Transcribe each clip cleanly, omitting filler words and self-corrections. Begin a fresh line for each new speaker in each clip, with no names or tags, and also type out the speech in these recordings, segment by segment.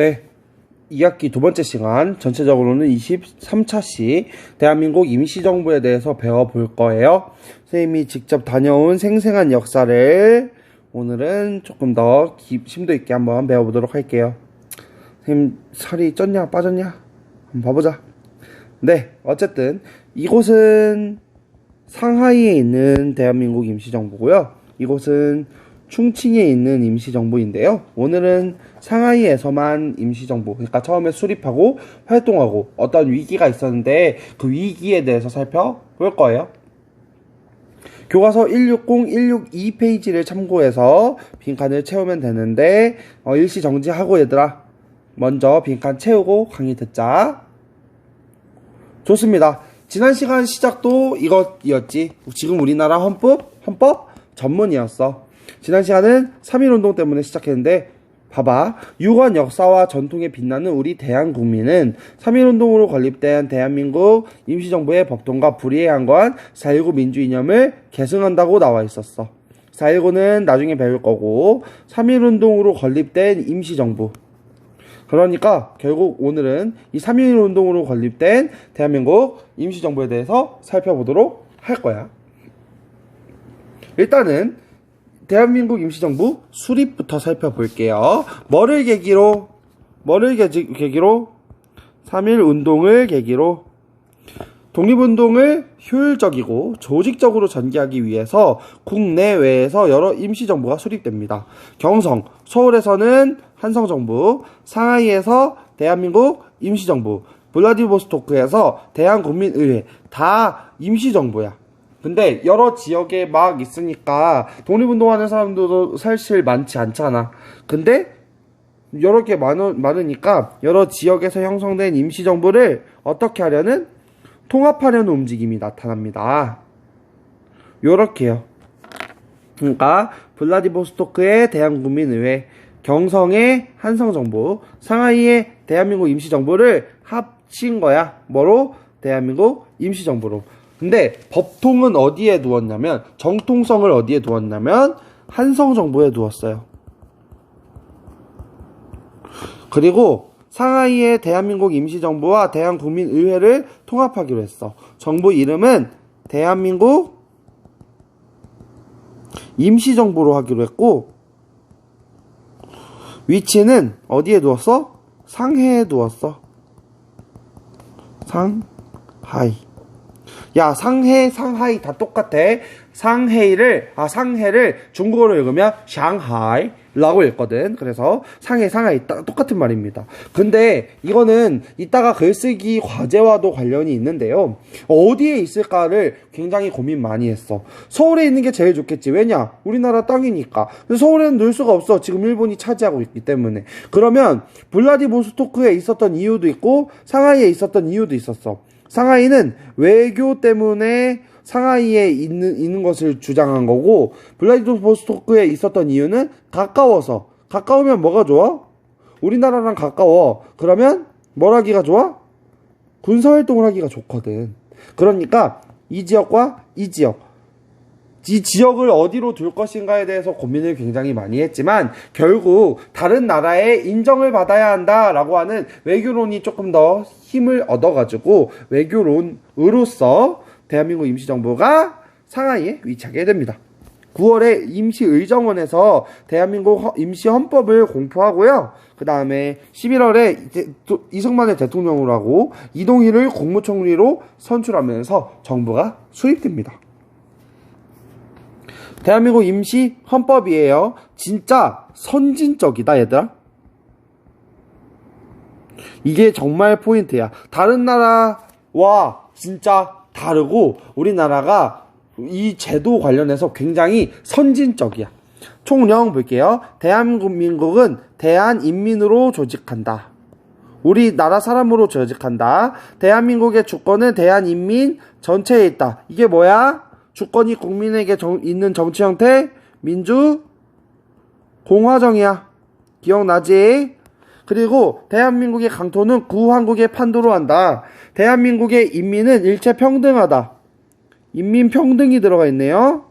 네, 2학기 두 번째 시간, 전체적으로는 23차씩 대한민국 임시정부에 대해서 배워볼 거예요. 선생님이 직접 다녀온 생생한 역사를 오늘은 조금 더 심도 있게 한번 배워보도록 할게요. 선생님, 살이 쪘냐 빠졌냐? 한번 봐보자. 네, 어쨌든 이곳은 상하이에 있는 대한민국 임시정부고요. 이곳은 충칭에 있는 임시정부인데요. 오늘은 상하이에서만 임시정부, 그러니까 처음에 수립하고 활동하고 어떤 위기가 있었는데 그 위기에 대해서 살펴볼 거예요. 교과서 160, 162페이지를 참고해서 빈칸을 채우면 되는데 일시 정지하고 얘들아 먼저 빈칸 채우고 강의 듣자. 좋습니다. 지난 시간 시작도 이것이었지. 지금 우리나라 헌법 전문이었어. 지난 시간은 3.1운동 때문에 시작했는데 봐봐. 유구한 역사와 전통에 빛나는 우리 대한국민은 3.1운동으로 건립된 대한민국 임시정부의 법통과 불의에 항거한 4.19 민주이념을 계승한다고 나와 있었어. 4.19는 나중에 배울 거고 3.1운동으로 건립된 임시정부. 그러니까 결국 오늘은 이 3.1운동으로 건립된 대한민국 임시정부에 대해서 살펴보도록 할 거야. 일단은 대한민국 임시정부 수립부터 살펴볼게요. 뭐를 계기로 3.1운동을 계기로 독립운동을 효율적이고 조직적으로 전개하기 위해서 국내외에서 여러 임시정부가 수립됩니다. 경성, 서울에서는 한성정부, 상하이에서 대한민국 임시정부, 블라디보스토크에서 대한국민의회, 다 임시정부야. 근데 여러 지역에 막 있으니까 독립운동하는 사람들도 사실 많지 않잖아. 근데 여러 개 많으니까 여러 지역에서 형성된 임시정부를 어떻게 하려는 통합하려는 움직임이 나타납니다. 요렇게요. 그러니까 블라디보스토크의 대한국민의회, 경성의 한성정부, 상하이의 대한민국 임시정부를 합친 거야. 뭐로? 대한민국 임시정부로. 근데 법통은 어디에 두었냐면, 정통성을 어디에 두었냐면 한성정부에 두었어요. 그리고 상하이의 대한민국 임시정부와 대한국민의회를 통합하기로 했어. 정부 이름은 대한민국 임시정부로 하기로 했고, 위치는 어디에 두었어? 상해에 두었어. 상하이. 야, 상하이 다 똑같아. 상해를 중국어로 읽으면 샹하이라고 읽거든. 그래서 상하이 똑같은 말입니다. 근데 이거는 이따가 글쓰기 과제와도 관련이 있는데요. 어디에 있을까를 굉장히 고민 많이 했어. 서울에 있는 게 제일 좋겠지. 왜냐? 우리나라 땅이니까. 근데 서울에는 넣을 수가 없어. 지금 일본이 차지하고 있기 때문에. 그러면 블라디보스토크에 있었던 이유도 있고 상하이에 있었던 이유도 있었어. 상하이는 외교 때문에 상하이에 있는 것을 주장한 거고, 블라디보스토크에 있었던 이유는 가까워서. 가까우면 뭐가 좋아? 우리나라랑 가까워. 그러면 뭘 하기가 좋아? 군사활동을 하기가 좋거든. 그러니까 이 지역과 이 지역을 어디로 둘 것인가에 대해서 고민을 굉장히 많이 했지만 결국 다른 나라의 인정을 받아야 한다라고 하는 외교론이 조금 더 힘을 얻어가지고 외교론으로서 대한민국 임시정부가 상하이에 위치하게 됩니다. 9월에 임시의정원에서 대한민국 임시헌법을 공포하고요. 그 다음에 11월에 이승만을 대통령으로 하고 이동희를 국무총리로 선출하면서 정부가 수립됩니다. 대한민국 임시헌법이에요. 진짜 선진적이다, 얘들아. 이게 정말 포인트야. 다른 나라와 진짜 다르고 우리나라가 이 제도 관련해서 굉장히 선진적이야. 총령 볼게요. 대한민국은 대한인민으로 조직한다. 우리나라 사람으로 조직한다. 대한민국의 주권은 대한인민 전체에 있다. 이게 뭐야? 주권이 국민에게 있는 정치 형태 민주 공화정이야. 기억나지? 그리고 대한민국의 강토는 구한국의 판도로 한다. 대한민국의 인민은 일체 평등하다. 인민평등이 들어가 있네요.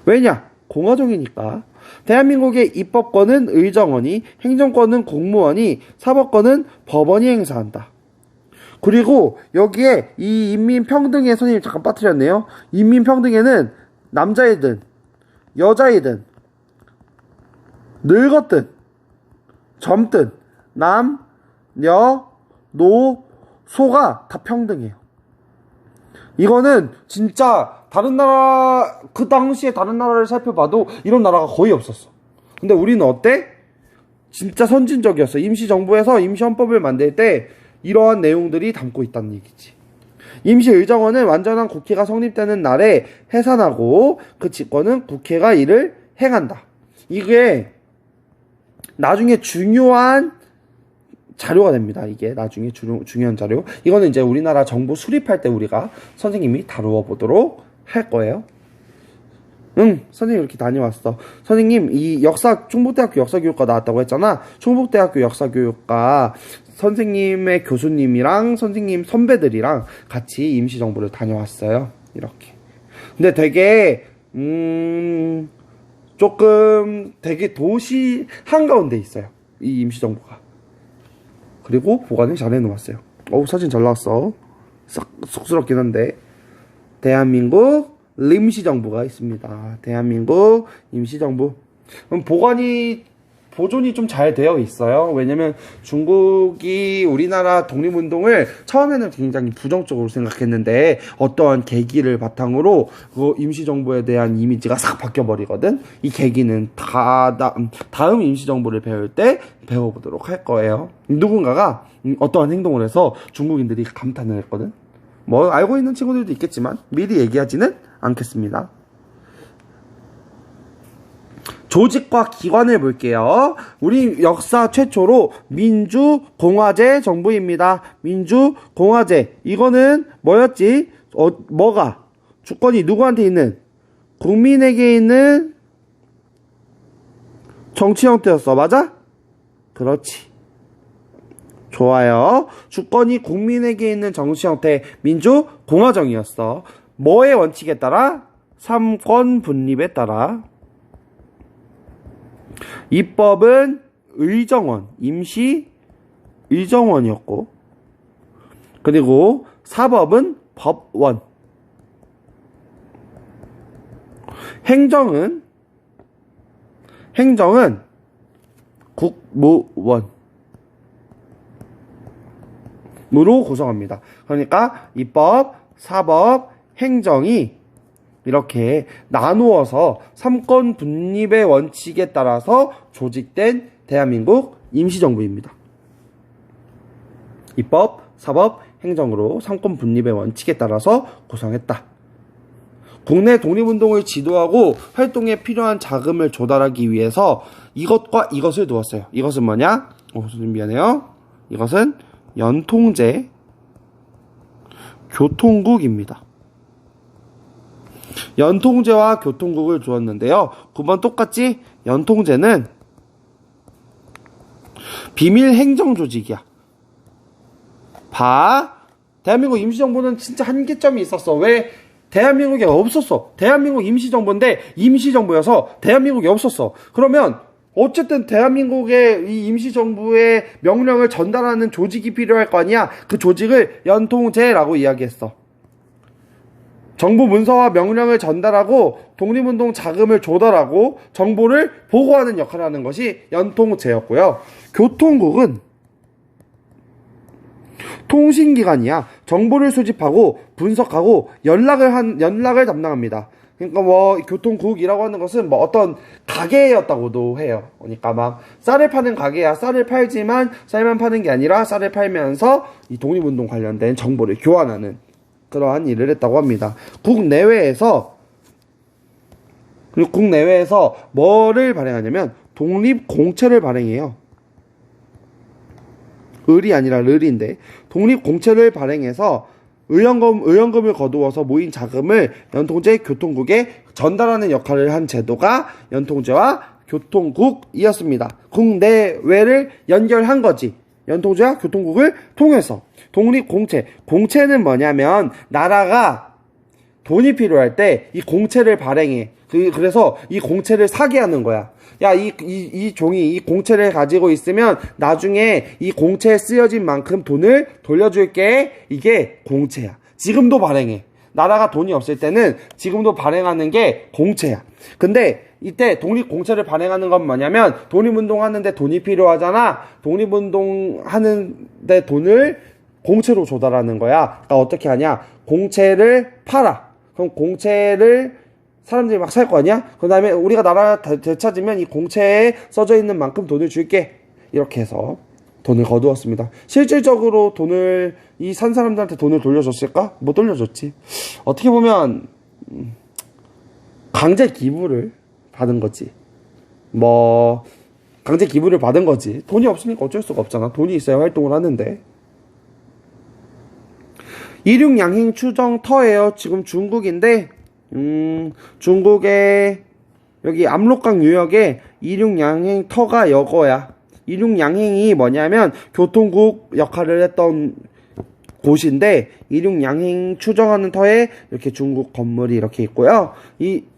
왜냐? 공화정이니까. 대한민국의 입법권은 의정원이, 행정권은 공무원이, 사법권은 법원이 행사한다. 그리고 여기에 이 인민평등에 선생님 잠깐 빠뜨렸네요. 인민평등에는 남자이든 여자이든 늙었든 젊든 남, 여, 노, 소가 다 평등해요. 이거는 진짜 다른 나라, 그 당시에 다른 나라를 살펴봐도 이런 나라가 거의 없었어. 근데 우리는 어때? 진짜 선진적이었어. 임시정부에서 임시헌법을 만들 때 이러한 내용들이 담고 있다는 얘기지. 임시의정원은 완전한 국회가 성립되는 날에 해산하고 그 직권은 국회가 이를 행한다. 이게 나중에 중요한 자료가 됩니다. 이게 나중에 중요한 자료. 이거는 이제 우리나라 정부 수립할 때 우리가 선생님이 다루어 보도록 할 거예요. 선생님 이렇게 다녀왔어. 선생님 이 충북대학교 역사교육과 나왔다고 했잖아. 충북대학교 역사교육과 선생님의 교수님이랑 선생님 선배들이랑 같이 임시정부를 다녀왔어요. 이렇게. 근데 되게 조금 되게 도시 한가운데 있어요. 이 임시정부가. 그리고 보관을 잘 해놓았어요. 사진 잘 나왔어. 쑥스럽긴 한데. 대한민국 임시정부가 있습니다. 대한민국 임시정부. 보존이 좀 잘 되어 있어요. 왜냐면 중국이 우리나라 독립운동을 처음에는 굉장히 부정적으로 생각했는데 어떠한 계기를 바탕으로 그 임시정부에 대한 이미지가 싹 바뀌어버리거든. 이 계기는 다음 임시정부를 배울 때 배워보도록 할 거예요. 누군가가 어떠한 행동을 해서 중국인들이 감탄을 했거든. 뭐 알고 있는 친구들도 있겠지만 미리 얘기하지는 않겠습니다. 조직과 기관을 볼게요. 우리 역사 최초로 민주공화제 정부입니다. 민주공화제. 이거는 뭐였지? 뭐가? 주권이 누구한테 있는? 국민에게 있는 정치 형태였어. 맞아? 그렇지. 좋아요. 주권이 국민에게 있는 정치 형태 민주공화정이었어. 뭐의 원칙에 따라? 삼권 분립에 따라. 입법은 의정원, 임시 의정원이었고, 그리고 사법은 법원, 행정은 국무원으로 구성합니다. 그러니까 입법, 사법, 행정이 이렇게 나누어서 삼권 분립의 원칙에 따라서 조직된 대한민국 임시정부입니다. 입법, 사법, 행정으로 삼권 분립의 원칙에 따라서 구성했다. 국내 독립운동을 지도하고 활동에 필요한 자금을 조달하기 위해서 이것과 이것을 두었어요. 이것은 뭐냐? 선생님 미안해요. 이것은 연통제 교통국입니다. 연통제와 교통국을 두었는데요. 9번 똑같이 연통제는 비밀 행정 조직이야. 대한민국 임시정부는 진짜 한계점이 있었어. 왜? 대한민국에 없었어. 대한민국 임시정부인데 임시정부여서 대한민국에 없었어. 그러면 어쨌든 대한민국의 이 임시정부의 명령을 전달하는 조직이 필요할 거 아니야. 그 조직을 연통제라고 이야기했어. 정부 문서와 명령을 전달하고 독립운동 자금을 조달하고 정보를 보고하는 역할을 하는 것이 연통제였고요. 교통국은 통신기관이야. 정보를 수집하고 분석하고 연락을 담당합니다. 그러니까 교통국이라고 하는 것은 어떤 가게였다고도 해요. 그러니까 막 쌀을 파는 가게야. 쌀을 팔지만 쌀만 파는 게 아니라 쌀을 팔면서 이 독립운동 관련된 정보를 교환하는 그러한 일을 했다고 합니다. 국내외에서 뭐를 발행하냐면 독립공채를 발행해요. 을이 아니라 르인데 독립공채를 발행해서 의원금을 거두어서 모인 자금을 연통제 교통국에 전달하는 역할을 한 제도가 연통제와 교통국이었습니다. 국내외를 연결한 거지. 연통제와 교통국을 통해서. 독립공채. 공채는 뭐냐면 나라가 돈이 필요할 때 이 공채를 발행해. 그래서 이 공채를 사게 하는 거야. 야, 이 종이, 이 공채를 가지고 있으면 나중에 이 공채에 쓰여진 만큼 돈을 돌려줄게. 이게 공채야. 지금도 발행해. 나라가 돈이 없을 때는 지금도 발행하는 게 공채야. 근데 이때 독립공채를 발행하는 건 뭐냐면 독립운동 하는데 돈이 필요하잖아. 독립운동 하는데 돈을 공채로 조달하는 거야. 그러니까 어떻게 하냐? 공채를 팔아. 그럼 공채를 사람들이 막 살 거 아니야? 그 다음에 우리가 나라 되찾으면 이 공채에 써져 있는 만큼 돈을 줄게. 이렇게 해서 돈을 거두었습니다. 실질적으로 돈을 이 산 사람들한테 돈을 돌려줬을까? 못 돌려줬지. 어떻게 보면 강제 기부를 받은 거지. 뭐 강제 기부를 받은 거지. 돈이 없으니까 어쩔 수가 없잖아. 돈이 있어야 활동을 하는데. 이륙양행 추정 터예요. 지금 중국인데 중국의 여기 압록강 유역에 이륙양행 터가 여거야. 이륙양행이 뭐냐면 교통국 역할을 했던 곳인데 이륙양행 추정하는 터에 이렇게 중국 건물이 이렇게 있고요.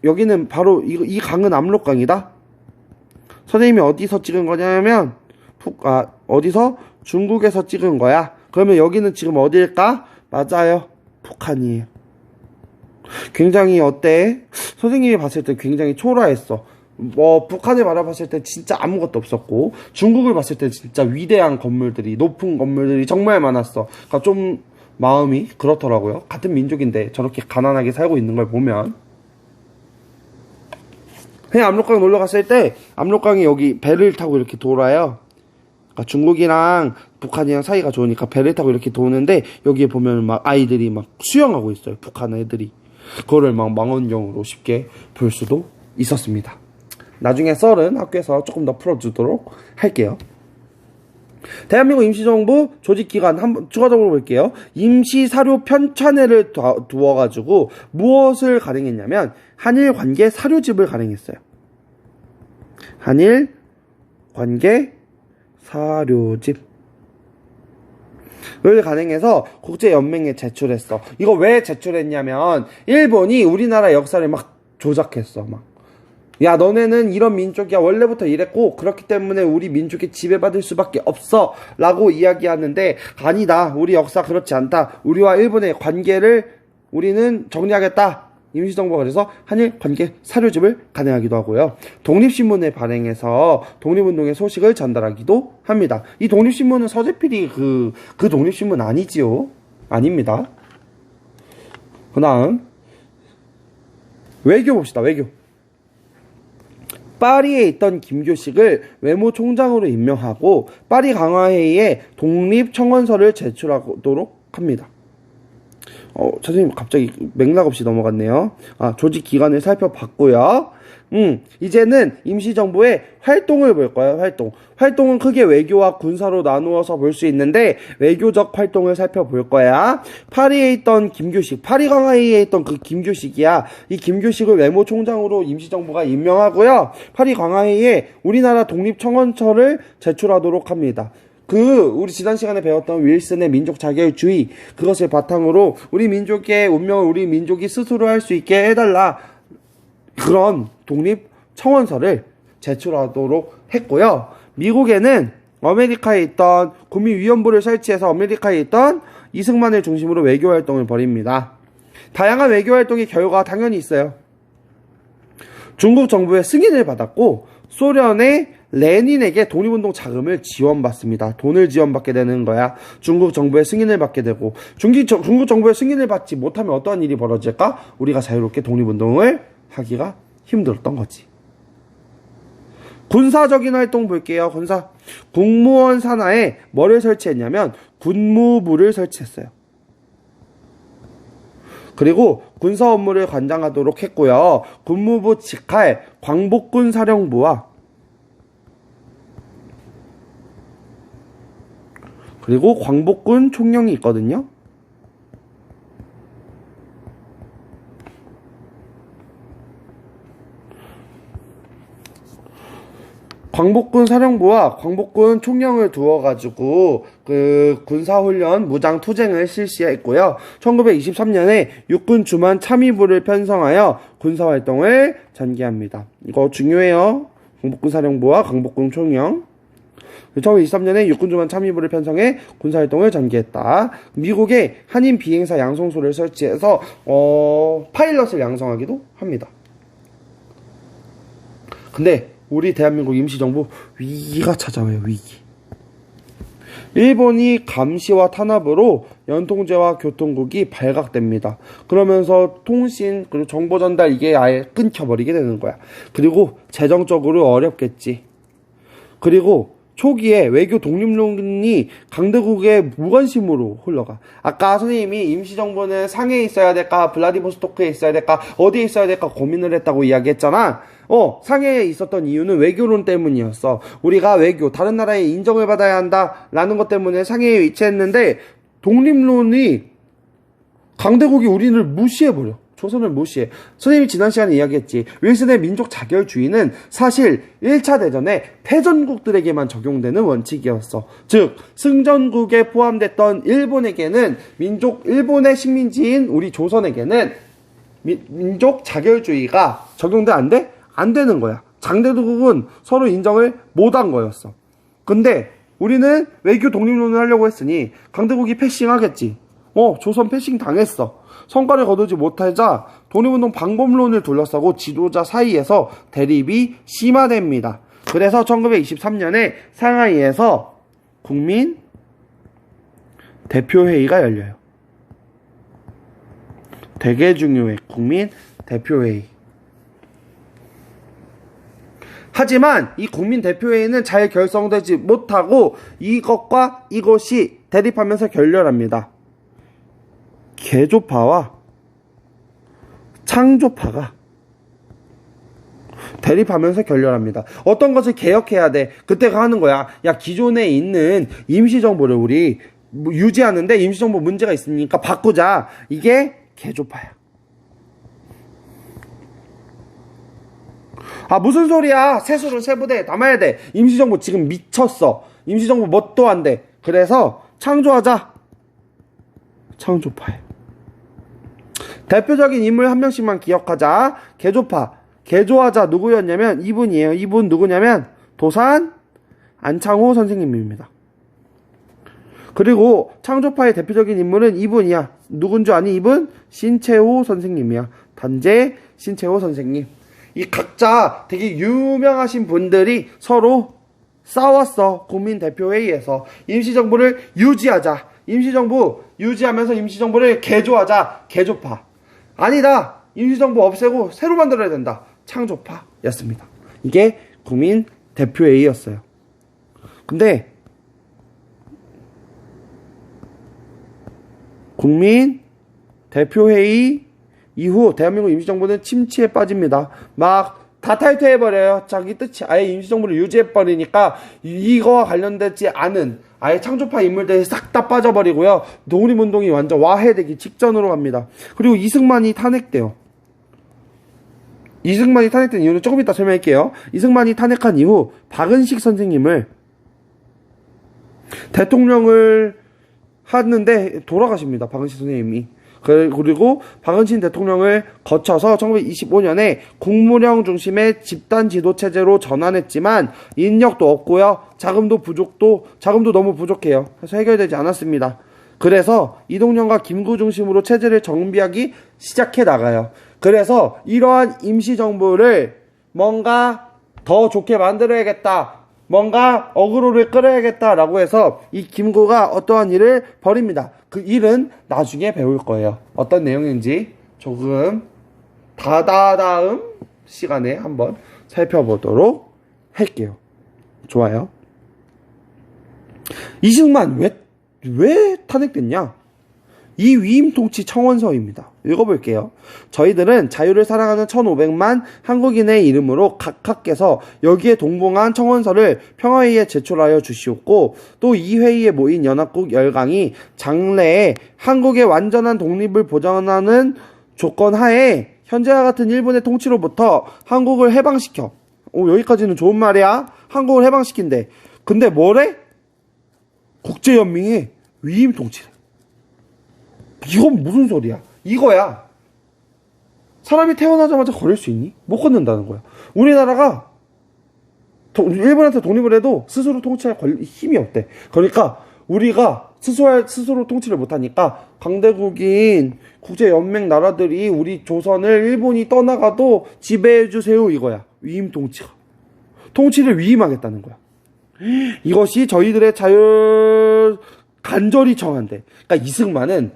여기는 바로 이 강은 압록강이다. 선생님이 어디서 찍은 거냐면 어디서? 중국에서 찍은 거야. 그러면 여기는 지금 어디일까? 맞아요. 북한이에요. 굉장히 어때? 선생님이 봤을 때 굉장히 초라했어. 북한을 바라봤을 때 진짜 아무것도 없었고, 중국을 봤을 때 진짜 위대한 건물들이, 높은 건물들이 정말 많았어. 그러니까 좀 마음이 그렇더라고요. 같은 민족인데 저렇게 가난하게 살고 있는 걸 보면. 그냥 압록강 놀러 갔을 때, 압록강이 여기 배를 타고 이렇게 돌아요. 그러니까 중국이랑 북한이랑 사이가 좋으니까 배를 타고 이렇게 도는데, 여기에 보면 막 아이들이 막 수영하고 있어요. 북한 애들이. 그거를 막 망원경으로 쉽게 볼 수도 있었습니다. 나중에 썰은 학교에서 조금 더 풀어주도록 할게요. 대한민국 임시정부 조직기관 한번 추가적으로 볼게요. 임시사료 편찬회를 두어가지고 무엇을 가랭했냐면 한일관계 사료집을 가랭했어요. 한일관계 사료집 을 가랭해서 국제연맹에 제출했어. 이거 왜 제출했냐면 일본이 우리나라 역사를 막 조작했어. 야, 너네는 이런 민족이야. 원래부터 이랬고 그렇기 때문에 우리 민족이 지배받을 수밖에 없어 라고 이야기하는데, 아니다, 우리 역사 그렇지 않다. 우리와 일본의 관계를 우리는 정리하겠다. 임시정부가 그래서 한일관계 사료집을 가능하기도 하고요. 독립신문을 발행해서 독립운동의 소식을 전달하기도 합니다. 이 독립신문은 서재필이 그 독립신문 아니지요? 아닙니다. 그 다음 외교 봅시다. 외교. 파리에 있던 김교식을 외무총장으로 임명하고 파리 강화회의에 독립청원서를 제출하도록 합니다. 선생님 갑자기 맥락 없이 넘어갔네요. 조직 기관을 살펴봤고요. 이제는 임시정부의 활동을 볼 거예요. 활동은 크게 외교와 군사로 나누어서 볼 수 있는데 외교적 활동을 살펴볼 거야. 파리에 있던 김교식, 파리 강화회의에 있던 그 김교식이야. 이 김교식을 외무총장으로 임시정부가 임명하고요. 파리 강화회의에 우리나라 독립청원서를 제출하도록 합니다. 우리 지난 시간에 배웠던 윌슨의 민족 자결주의, 그것을 바탕으로 우리 민족의 운명을 우리 민족이 스스로 할 수 있게 해달라. 그런 독립 청원서를 제출하도록 했고요. 미국에는 아메리카에 있던 국민위원부를 설치해서 아메리카에 있던 이승만을 중심으로 외교활동을 벌입니다. 다양한 외교활동의 결과가 당연히 있어요. 중국 정부의 승인을 받았고 소련의 레닌에게 독립운동 자금을 지원받습니다. 돈을 지원받게 되는 거야. 중국 정부의 승인을 받게 되고, 중국 정부의 승인을 받지 못하면 어떠한 일이 벌어질까? 우리가 자유롭게 독립운동을 하기가 힘들었던 거지. 군사적인 활동 볼게요. 국무원 산하에 뭐를 설치했냐면 군무부를 설치했어요. 그리고 군사 업무를 관장하도록 했고요. 군무부 직하에 광복군 사령부와 그리고 광복군 총령이 있거든요. 광복군 사령부와 광복군 총령을 두어가지고 그 군사훈련 무장투쟁을 실시했고요. 1923년에 육군 주만 참의부를 편성하여 군사활동을 전개합니다. 이거 중요해요. 광복군 사령부와 광복군 총령. 1923년에 육군주만 참의부를 편성해 군사활동을 전개했다. 미국의 한인 비행사 양성소를 설치해서 파일럿을 양성하기도 합니다. 근데 우리 대한민국 임시정부 위기가 찾아와요. 위기. 일본이 감시와 탄압으로 연통제와 교통국이 발각됩니다. 그러면서 통신 그리고 정보 전달 이게 아예 끊겨버리게 되는 거야. 그리고 재정적으로 어렵겠지. 그리고 초기에 외교 독립론이 강대국의 무관심으로 흘러가. 아까 선생님이 임시정부는 상해에 있어야 될까, 블라디보스토크에 있어야 될까, 어디에 있어야 될까 고민을 했다고 이야기했잖아. 상해에 있었던 이유는 외교론 때문이었어. 우리가 외교, 다른 나라의 인정을 받아야 한다라는 것 때문에 상해에 위치했는데, 독립론이 강대국이 우리를 무시해버려. 조선을 무시해. 선생님이 지난 시간에 이야기했지. 윌슨의 민족 자결주의는 사실 1차 대전에 패전국들에게만 적용되는 원칙이었어. 즉 승전국에 포함됐던 일본에게는 일본의 식민지인 우리 조선에게는 민족 자결주의가 적용돼 안 돼? 안 되는 거야. 장대국은 서로 인정을 못한 거였어. 근데 우리는 외교 독립론을 하려고 했으니 강대국이 패싱하겠지. 조선 패싱 당했어. 성과를 거두지 못하자 독립운동 방법론을 둘러싸고 지도자 사이에서 대립이 심화됩니다. 그래서 1923년에 상하이에서 국민 대표회의가 열려요. 되게 중요해. 국민 대표회의. 하지만 이 국민 대표회의는 잘 결성되지 못하고 이것과 이것이 대립하면서 결렬합니다. 개조파와 창조파가 대립하면서 결렬합니다. 어떤 것을 개혁해야 돼. 그때가 하는 거야. 야, 기존에 있는 임시정부를 우리 유지하는데 임시정부 문제가 있으니까 바꾸자. 이게 개조파야. 아, 무슨 소리야. 세수를 세부대 남아야 돼. 임시정부 지금 미쳤어. 임시정부 뭣도 안 돼. 그래서 창조하자. 창조파야. 대표적인 인물 한 명씩만 기억하자. 개조파. 개조하자 누구였냐면 이분이에요. 이분 누구냐면 도산 안창호 선생님입니다. 그리고 창조파의 대표적인 인물은 이분이야. 누군 줄 아니? 이분 신채호 선생님이야. 단재 신채호 선생님. 이 각자 되게 유명하신 분들이 서로 싸웠어. 국민대표회의에서. 임시정부를 유지하자. 임시정부 유지하면서 임시정부를 개조하자. 개조파. 아니다. 임시정부 없애고 새로 만들어야 된다. 창조파였습니다. 이게 국민대표회의였어요. 근데 국민대표회의 이후 대한민국 임시정부는 침체에 빠집니다. 막 다 탈퇴해버려요. 자기 뜻이 아예 임시정부를 유지해버리니까 이거와 관련되지 않은 아예 창조파 인물들이 싹 다 빠져버리고요. 독립운동이 완전 와해되기 직전으로 갑니다. 그리고 이승만이 탄핵돼요. 이승만이 탄핵된 이유는 조금 이따 설명할게요. 이승만이 탄핵한 이후 박은식 선생님을 대통령을 하는데 돌아가십니다. 박은식 선생님이. 그리고 박은신 대통령을 거쳐서 1925년에 국무령 중심의 집단 지도 체제로 전환했지만 인력도 없고요. 자금도 너무 부족해요. 그래서 해결되지 않았습니다. 그래서 이동영과 김구 중심으로 체제를 정비하기 시작해 나가요. 그래서 이러한 임시정부를 뭔가 더 좋게 만들어야겠다. 뭔가 어그로를 끌어야겠다라고 해서 이 김구가 어떠한 일을 벌입니다. 그 일은 나중에 배울 거예요. 어떤 내용인지 조금 다다음 시간에 한번 살펴보도록 할게요. 좋아요. 이승만 왜 탄핵됐냐? 이 위임통치 청원서입니다. 읽어볼게요. 저희들은 자유를 사랑하는 1500만 한국인의 이름으로 각하께서 여기에 동봉한 청원서를 평화회의에 제출하여 주시옵고 또 이 회의에 모인 연합국 열강이 장래에 한국의 완전한 독립을 보장하는 조건 하에 현재와 같은 일본의 통치로부터 한국을 해방시켜 여기까지는 좋은 말이야. 한국을 해방시킨대. 근데 뭐래? 국제연맹의 위임 통치래. 이건 무슨 소리야? 이거야. 사람이 태어나자마자 걸릴 수 있니? 못 걷는다는 거야. 우리나라가 일본한테 독립을 해도 스스로 통치할 힘이 없대. 그러니까 우리가 스스로 통치를 못하니까 강대국인 국제연맹 나라들이 우리 조선을 일본이 떠나가도 지배해주세요 이거야. 위임 통치가. 통치를 위임하겠다는 거야. 이것이 저희들의 자율 간절히 청한대. 그러니까 이승만은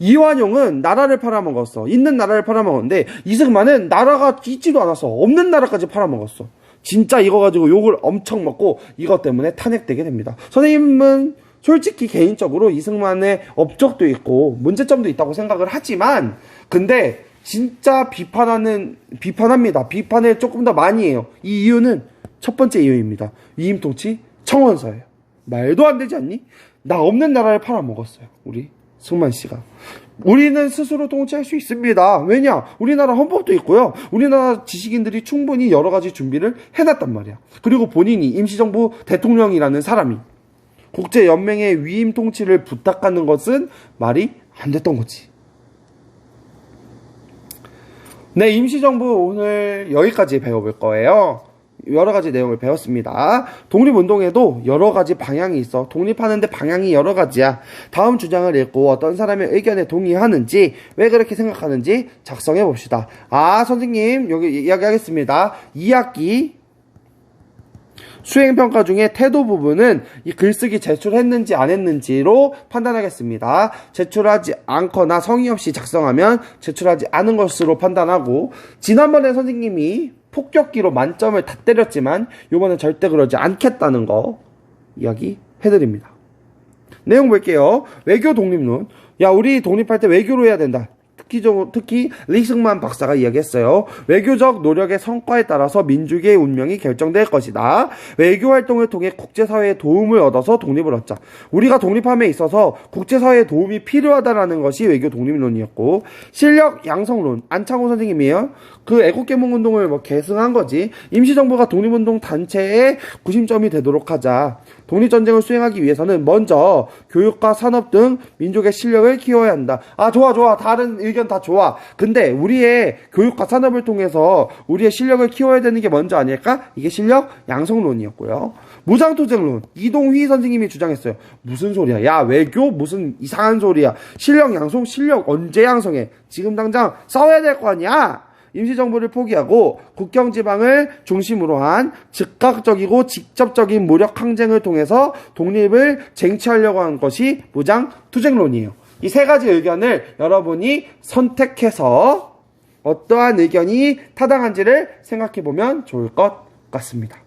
이완용은 나라를 팔아먹었어. 있는 나라를 팔아먹었는데 이승만은 나라가 있지도 않았어. 없는 나라까지 팔아먹었어. 진짜 이거 가지고 욕을 엄청 먹고 이것 때문에 탄핵되게 됩니다. 선생님은 솔직히 개인적으로 이승만의 업적도 있고 문제점도 있다고 생각을 하지만 근데 진짜 비판합니다. 비판을 조금 더 많이 해요. 이 이유는 첫 번째 이유입니다. 위임통치 청원서예요. 말도 안 되지 않니? 나 없는 나라를 팔아먹었어요. 우리 승만 씨가. 우리는 스스로 통치할 수 있습니다. 왜냐? 우리나라 헌법도 있고요. 우리나라 지식인들이 충분히 여러 가지 준비를 해놨단 말이야. 그리고 본인이 임시정부 대통령이라는 사람이 국제연맹의 위임 통치를 부탁하는 것은 말이 안 됐던 거지. 네, 임시정부 오늘 여기까지 배워볼 거예요. 여러 가지 내용을 배웠습니다. 독립운동에도 여러 가지 방향이 있어. 독립하는데 방향이 여러 가지야. 다음 주장을 읽고 어떤 사람의 의견에 동의하는지, 왜 그렇게 생각하는지 작성해 봅시다. 선생님, 여기 이야기하겠습니다. 2학기 수행평가 중에 태도 부분은 이 글쓰기 제출했는지 안 했는지로 판단하겠습니다. 제출하지 않거나 성의 없이 작성하면 제출하지 않은 것으로 판단하고, 지난번에 선생님이 폭격기로 만점을 다 때렸지만 요번엔 절대 그러지 않겠다는 거 이야기해드립니다. 내용 볼게요. 외교 독립론. 야, 우리 독립할 때 외교로 해야 된다. 특히 리승만 박사가 이야기했어요. 외교적 노력의 성과에 따라서 민족의 운명이 결정될 것이다. 외교 활동을 통해 국제사회의 도움을 얻어서 독립을 얻자. 우리가 독립함에 있어서 국제사회의 도움이 필요하다라는 것이 외교 독립론이었고, 실력 양성론. 안창호 선생님이에요. 그 애국개몽운동을 계승한 거지. 임시정부가 독립운동 단체의 구심점이 되도록 하자. 독립전쟁을 수행하기 위해서는 먼저 교육과 산업 등 민족의 실력을 키워야 한다. 좋아. 다른 의견 다 좋아. 근데 우리의 교육과 산업을 통해서 우리의 실력을 키워야 되는 게 먼저 아닐까? 이게 실력 양성론이었고요. 무장투쟁론. 이동휘 선생님이 주장했어요. 무슨 소리야? 야, 외교 무슨 이상한 소리야. 실력 양성? 실력 언제 양성해? 지금 당장 싸워야 될 거 아니야? 임시정부를 포기하고 국경지방을 중심으로 한 즉각적이고 직접적인 무력 항쟁을 통해서 독립을 쟁취하려고 한 것이 무장투쟁론이에요. 이 세 가지 의견을 여러분이 선택해서 어떠한 의견이 타당한지를 생각해보면 좋을 것 같습니다.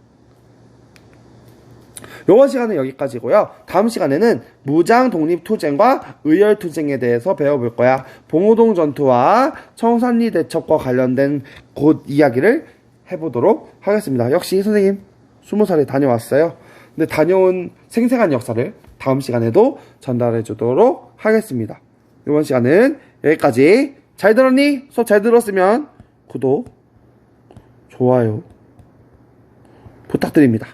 이번 시간은 여기까지고요. 다음 시간에는 무장 독립투쟁과 의열투쟁에 대해서 배워볼 거야. 봉오동 전투와 청산리 대첩과 관련된 곳 이야기를 해보도록 하겠습니다. 역시 선생님 20살에 다녀왔어요. 근데 다녀온 생생한 역사를 다음 시간에도 전달해 주도록 하겠습니다. 이번 시간은 여기까지. 잘 들었니? 수업 잘 들었으면 구독, 좋아요 부탁드립니다.